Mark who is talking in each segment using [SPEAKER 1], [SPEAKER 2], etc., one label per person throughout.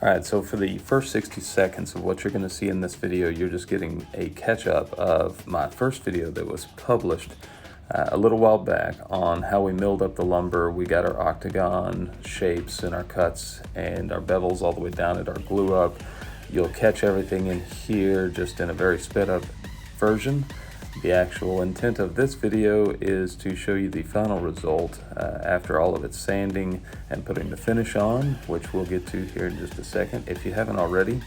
[SPEAKER 1] All right, so for the first 60 seconds of what you're going to see in this video, you're just getting a catch-up of my first video that was published a little while back on how we milled up the lumber. We got our octagon shapes and our cuts and our bevels all the way down at our glue up. You'll catch everything in here just in a very sped up version. The actual intent of this video is to show you the final result after all of its sanding and putting the finish on, which we'll get to here in just a second. If you haven't already,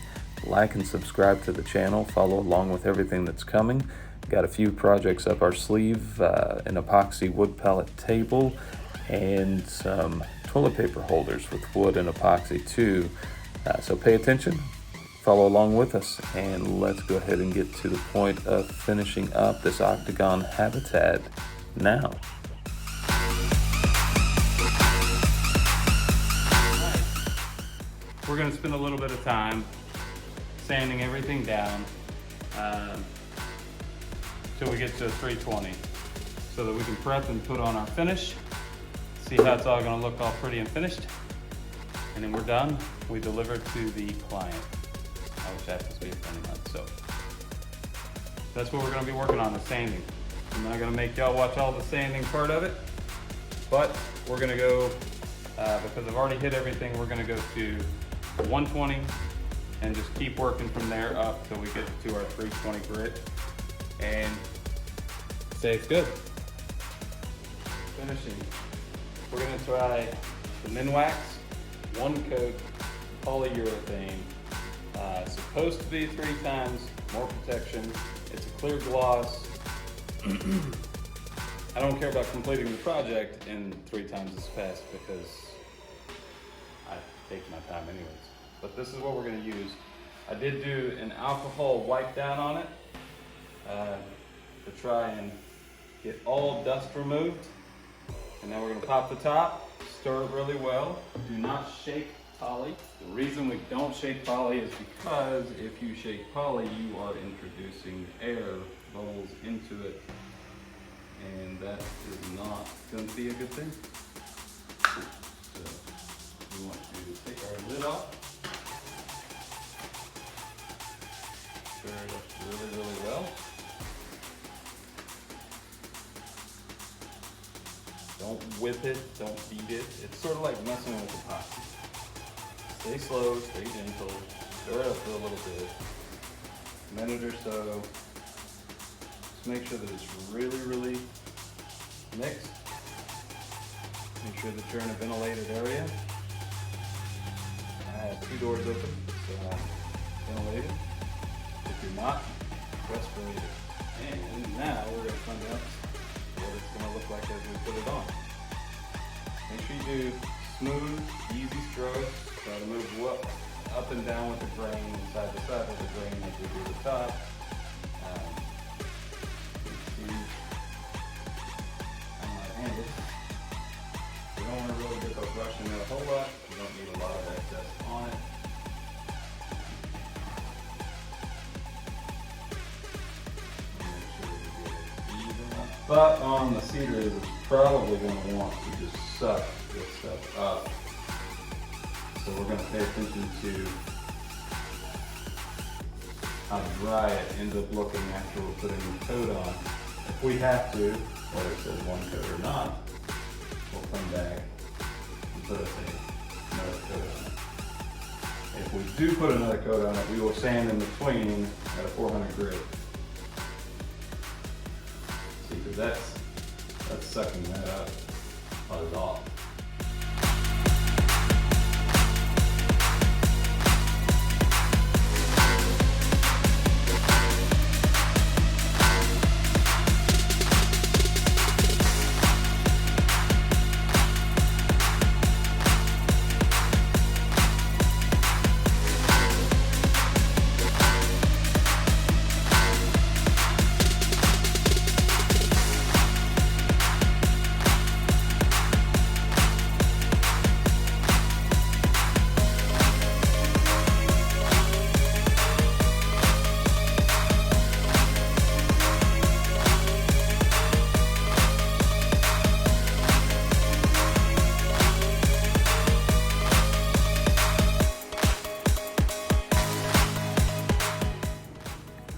[SPEAKER 1] like and subscribe to the channel, follow along with everything that's coming. Got a few projects up our sleeve, an epoxy wood pallet table and some toilet paper holders with wood and epoxy too. So pay attention. Follow along with us, and let's go ahead and get to the point of finishing up this octagon habitat now.
[SPEAKER 2] We're going to spend a little bit of time sanding everything down till we get to a 320 so that we can prep and put on our finish, see how it's all going to look all pretty and finished, and then we're done. We deliver to the client, which happens to be a friend of mine. So that's what we're going to be working on, the sanding. I'm not going to make y'all watch all the sanding part of it, but we're going to go, because I've already hit everything, we're going to go to 120 and just keep working from there up till we get to our 320 grit and say it's good. Finishing. We're going to try the Minwax 1-coat polyurethane. Supposed to be 3 times more protection. It's a clear gloss. I don't care about completing the project in 3 times as fast because I take my time anyways. But this is what we're going to use. I did do an alcohol wipe down on it to try and get all dust removed. And now we're going to pop the top, stir it really well. Do not shake poly. The reason we don't shake poly is because if you shake poly, you are introducing air bubbles into it, and that is not going to be a good thing. So we want to take our lid off, stir it up really, really well. Don't whip it, don't beat it. It's sort of like messing with epoxy. Stay slow, stay gentle, stir it up for a little bit, a minute or so. Just make sure that it's really, really mixed. Make sure that you're in a ventilated area. I have 2 doors open, so ventilated. If you're not, respirated. And now we're going to find out what it's going to look like as we put it on. Make sure you do smooth, easy strokes. Try to move up and down with the grain and side to side with the grain as we do the top. I'm you don't want to really get the brush in there a whole lot. You don't need a lot of excess on it. Make sure you get it even. But on the cedar, it's probably going to want to just suck this stuff up. So we're going to pay attention to how dry it ends up looking after we're putting the coat on. If we have to, whether it says 1 coat or not, we'll come back and put another coat on it. If we do put another coat on it, we will sand in between at a 400 grit. See, because that's sucking that up a lot.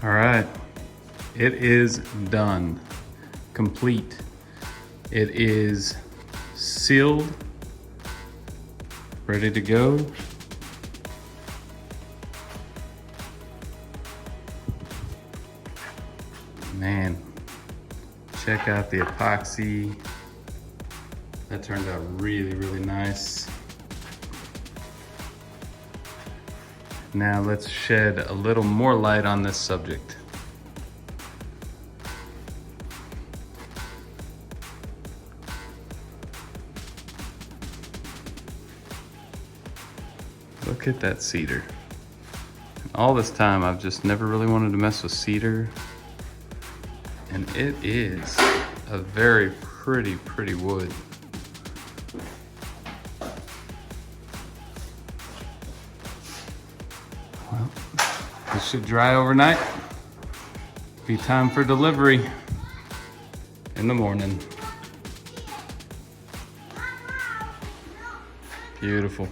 [SPEAKER 2] All right, it is done, complete. It is sealed, ready to go. Man, check out the epoxy. That turned out really, really nice. Now let's shed a little more light on this subject. Look at that cedar. All this time I've just never really wanted to mess with cedar. And it is a very pretty wood. Well, this should dry overnight. Be time for delivery in the morning. Beautiful.